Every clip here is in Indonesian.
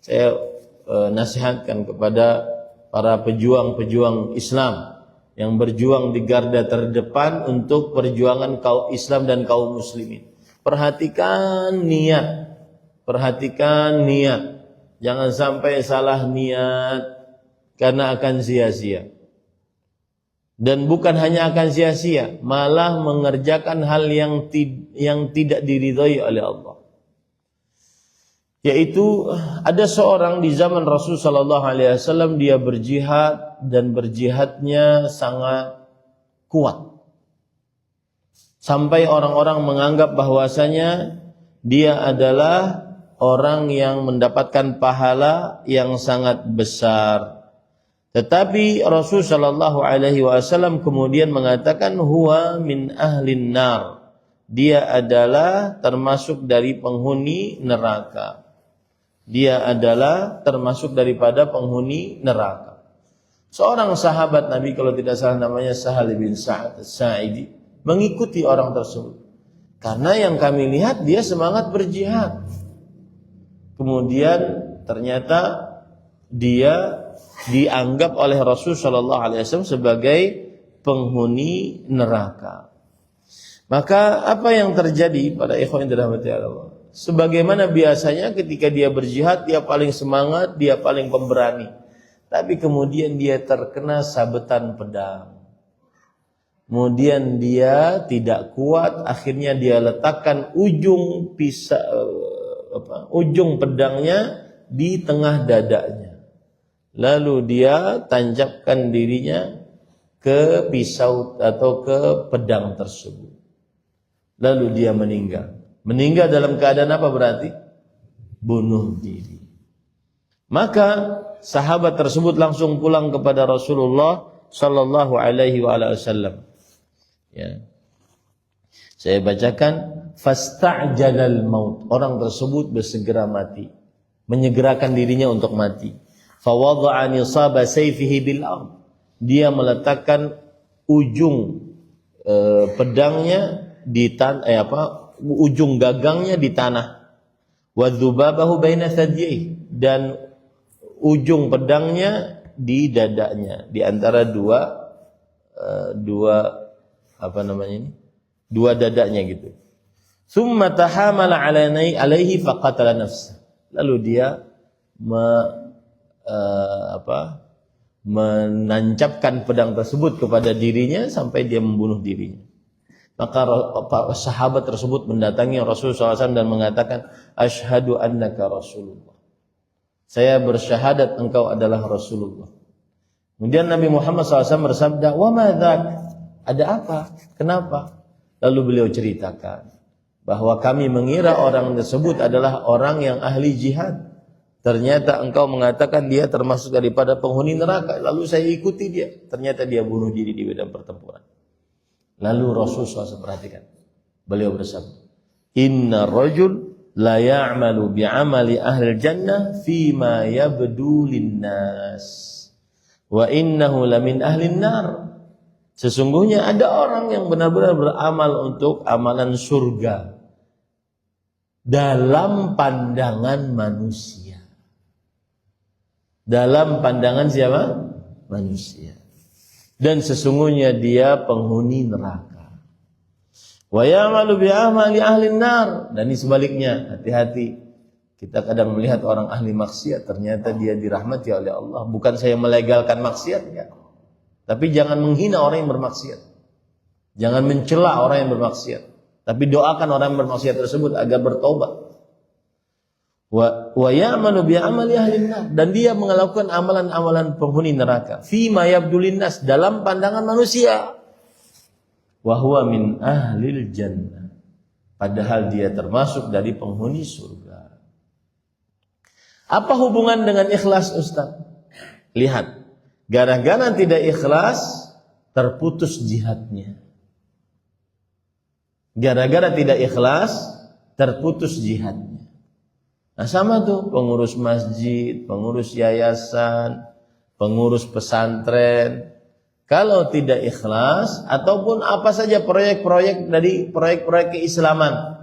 saya nasihatkan kepada para pejuang-pejuang Islam yang berjuang di garda terdepan untuk perjuangan kaum Islam dan kaum muslimin. Perhatikan niat. Jangan sampai salah niat karena akan sia-sia. Dan bukan hanya akan sia-sia, malah mengerjakan hal yang tidak diridhai oleh Allah. Yaitu ada seorang di zaman Rasul sallallahu alaihi wasallam, dia berjihad dan berjihadnya sangat kuat. Sampai orang-orang menganggap bahwasanya dia adalah orang yang mendapatkan pahala yang sangat besar. Tetapi Rasul sallallahu alaihi wasallam kemudian mengatakan huwa min ahlin nar. Dia adalah termasuk dari penghuni neraka. Dia adalah termasuk daripada penghuni neraka. Seorang sahabat Nabi, kalau tidak salah namanya Sahal bin Sa'ad As-Sa'idi, mengikuti orang tersebut. Karena yang kami lihat dia semangat berjihad. Kemudian ternyata dia dianggap oleh Rasul sallallahu alaihi wasallam sebagai penghuni neraka. Maka apa yang terjadi pada ikhwan yang dirahmati Allah? Sebagaimana biasanya ketika dia berjihad, dia paling semangat, dia paling pemberani. Tapi kemudian dia terkena sabetan pedang. Kemudian dia tidak kuat, akhirnya dia letakkan ujung pedangnya di tengah dadanya. Lalu dia tancapkan dirinya ke pisau atau ke pedang tersebut. Lalu dia meninggal. Meninggal dalam keadaan apa berarti? Bunuh diri. Maka sahabat tersebut langsung pulang kepada Rasulullah sallallahu alaihi wasallam. Ya. Saya bacakan, fasta'jalal maut. Orang tersebut bersegera mati, menyegerakan dirinya untuk mati. Fawadha'a nisaba sayfihi bil ard. Dia meletakkan ujung pedangnya di ujung gagangnya di tanah. Wa dzubabahu baina thadyihi, dan ujung pedangnya di dadanya, di antara dua dadanya gitu. Tsumma tahamala alaihi faqatala nafsa. Lalu dia menancapkan pedang tersebut kepada dirinya sampai dia membunuh dirinya. Maka sahabat tersebut mendatangi Rasulullah SAW dan mengatakan, Ashhadu annaka Rasulullah. Saya bersyahadat engkau adalah Rasulullah. Kemudian Nabi Muhammad SAW bersabda, Wa ma dzak? Ada apa? Kenapa? Lalu beliau ceritakan bahwa kami mengira orang tersebut adalah orang yang ahli jihad. Ternyata engkau mengatakan dia termasuk daripada penghuni neraka. Lalu saya ikuti dia. Ternyata dia bunuh diri di medan pertempuran. Lalu Rasulullah SAW perhatikan. Beliau bersabda, Inna rajul la ya'malu bi'amali ahli jannah fima yabdu linnas. Wa innahu lamin ahli nar. Sesungguhnya ada orang yang benar-benar beramal untuk amalan surga dalam pandangan manusia. Dalam pandangan siapa? Manusia. Dan sesungguhnya dia penghuni neraka. Wa ya'malu bi'amali ahli nar. Dan ini sebaliknya, hati-hati. Kita kadang melihat orang ahli maksiat, ternyata dia dirahmati oleh Allah. Bukan saya melegalkan maksiat, ya. Tapi jangan menghina orang yang bermaksiat. Jangan mencela orang yang bermaksiat. Tapi doakan orang yang bermaksiat tersebut agar bertobat. Wa ya'malu bi'amali ahli nar, dan dia melakukan amalan-amalan penghuni neraka. Fi ma yabdulin nas, dalam pandangan manusia. Wa huwa min ahlil jannah, padahal dia termasuk dari penghuni surga. Apa hubungan dengan ikhlas, Ustaz? Lihat, gara-gara tidak ikhlas terputus jihadnya. Gara-gara tidak ikhlas terputus jihadnya. Nah sama tuh pengurus masjid, pengurus yayasan, pengurus pesantren. Kalau tidak ikhlas, ataupun apa saja proyek-proyek dari proyek-proyek keislaman,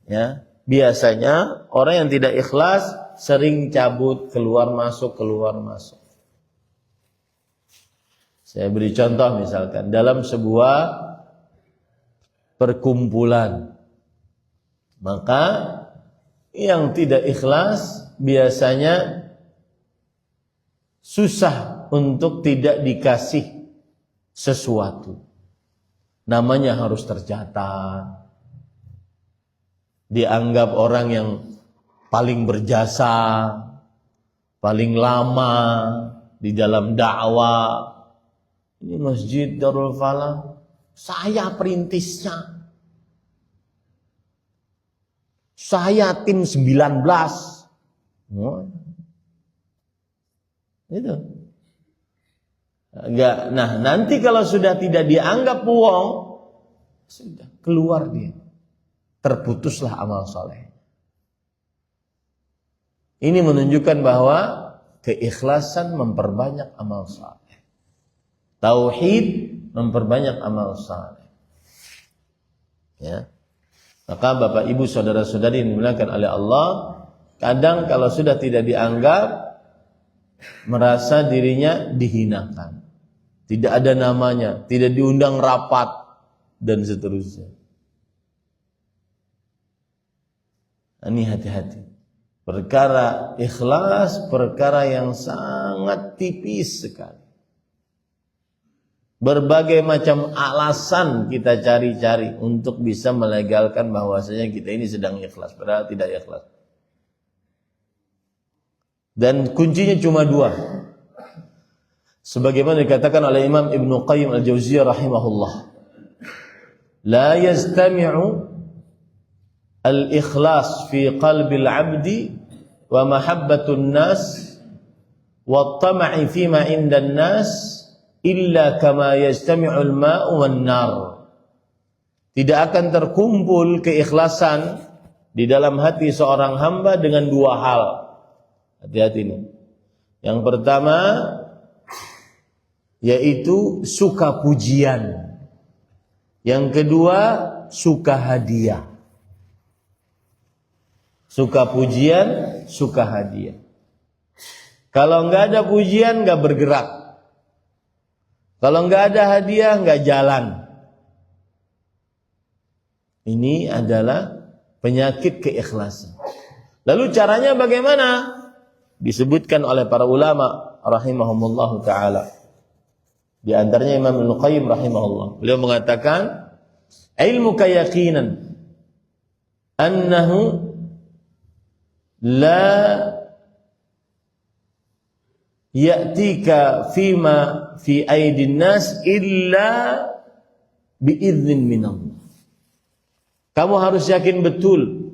ya, biasanya orang yang tidak ikhlas sering cabut, keluar masuk. Saya beri contoh misalkan dalam sebuah perkumpulan, maka yang tidak ikhlas biasanya susah untuk tidak dikasih sesuatu. Namanya harus tercatat, dianggap orang yang paling berjasa, paling lama di dalam dakwah. Ini Masjid Darul Falah, saya perintisnya. Saya tim 19. Itu. Enggak. Nah, nanti kalau sudah tidak dianggap bohong, sudah keluar dia. Terputuslah amal soleh. Ini menunjukkan bahwa keikhlasan memperbanyak amal soleh. Tauhid memperbanyak amal saleh. Ya. Maka Bapak Ibu saudara-saudari yang dimuliakan oleh Allah, kadang kalau sudah tidak dianggap, merasa dirinya dihinakan. Tidak ada namanya, tidak diundang rapat dan seterusnya. Ini hati-hati. Perkara ikhlas, perkara yang sangat tipis sekali. Berbagai macam alasan kita cari-cari untuk bisa melegalkan bahwasanya kita ini sedang ikhlas, padahal tidak ikhlas. Dan kuncinya cuma dua. Sebagaimana dikatakan oleh Imam Ibnu Qayyim Al-Jauziyah rahimahullah. La yastami'u al-ikhlas fi qalbi al-'abdi wa mahabbatun nas wa at-tam'i fima 'inda an-nas illa kama yajtami'ul ma'u wan nar. Tidak akan terkumpul keikhlasan di dalam hati seorang hamba dengan dua hal. Hati-hati nih. Yang pertama yaitu suka pujian. Yang kedua suka hadiah. Suka pujian, suka hadiah. Kalau enggak ada pujian enggak bergerak. Kalau enggak ada hadiah, enggak jalan. Ini adalah penyakit keikhlasan. Lalu caranya bagaimana? Disebutkan oleh para ulama rahimahumullah ta'ala. Di antaranya Imam Ibnu Qayyim rahimahullah. Beliau mengatakan, ilmu keyakinan annahu la ya'tika fima fi aidin nas illa biidznin minallah. Kamu harus yakin betul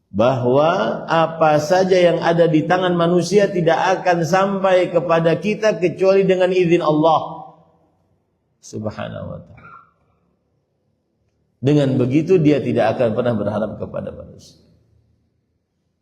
bahwa apa saja yang ada di tangan manusia tidak akan sampai kepada kita kecuali dengan izin Allah Subhanahu wa ta'ala. Dengan begitu dia tidak akan pernah berharap kepada manusia.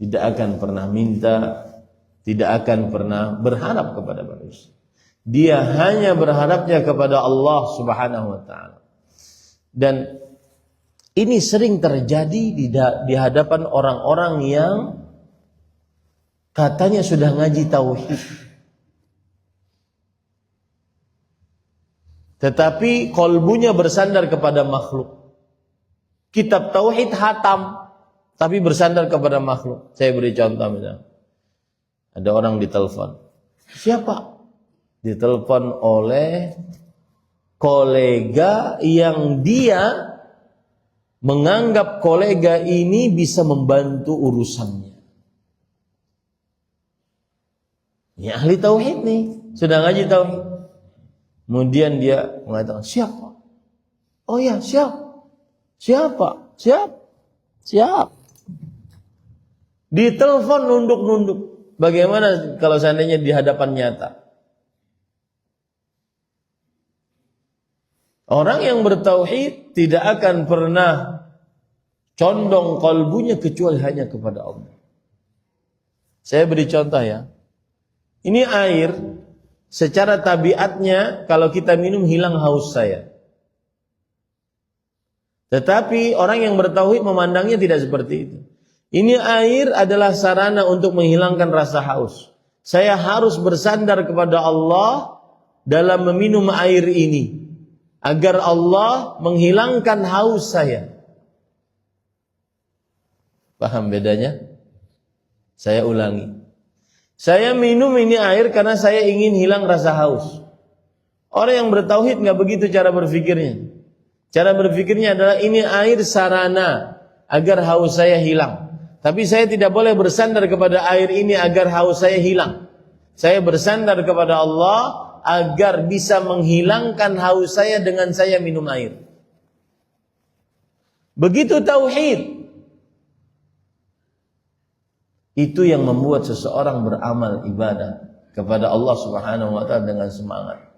Tidak akan pernah minta, tidak akan pernah berharap kepada manusia. Dia hanya berharapnya kepada Allah Subhanahu wa ta'ala. Dan ini sering terjadi di hadapan orang-orang yang katanya sudah ngaji tauhid, tetapi kolbunya bersandar kepada makhluk. Kitab tauhid hatam, tapi bersandar kepada makhluk. Saya beri contoh misalnya. Ada orang ditelepon. Siapa? Ditelepon oleh kolega yang dia menganggap kolega ini bisa membantu urusannya. Ini ahli tauhid nih, sudah ngaji tauhid. Kemudian dia mengatakan, siapa? Oh ya, siap. Siapa? Siap. Ditelepon nunduk-nunduk. Bagaimana kalau seandainya di hadapan nyata? Orang yang bertauhid tidak akan pernah condong kalbunya kecuali hanya kepada Allah. Saya beri contoh ya. Ini air, secara tabiatnya kalau kita minum hilang haus saya. Tetapi orang yang bertauhid memandangnya tidak seperti itu. Ini air adalah sarana untuk menghilangkan rasa haus. Saya harus bersandar kepada Allah dalam meminum air ini, agar Allah menghilangkan haus saya. Paham bedanya? Saya ulangi. Saya minum ini air karena saya ingin hilang rasa haus. Orang yang bertauhid nggak begitu cara berpikirnya. Cara berpikirnya adalah ini air sarana agar haus saya hilang. Tapi saya tidak boleh bersandar kepada air ini agar haus saya hilang. Saya bersandar kepada Allah agar bisa menghilangkan haus saya dengan saya minum air. Begitu tauhid. Itu yang membuat seseorang beramal ibadah kepada Allah Subhanahu wa taala dengan semangat.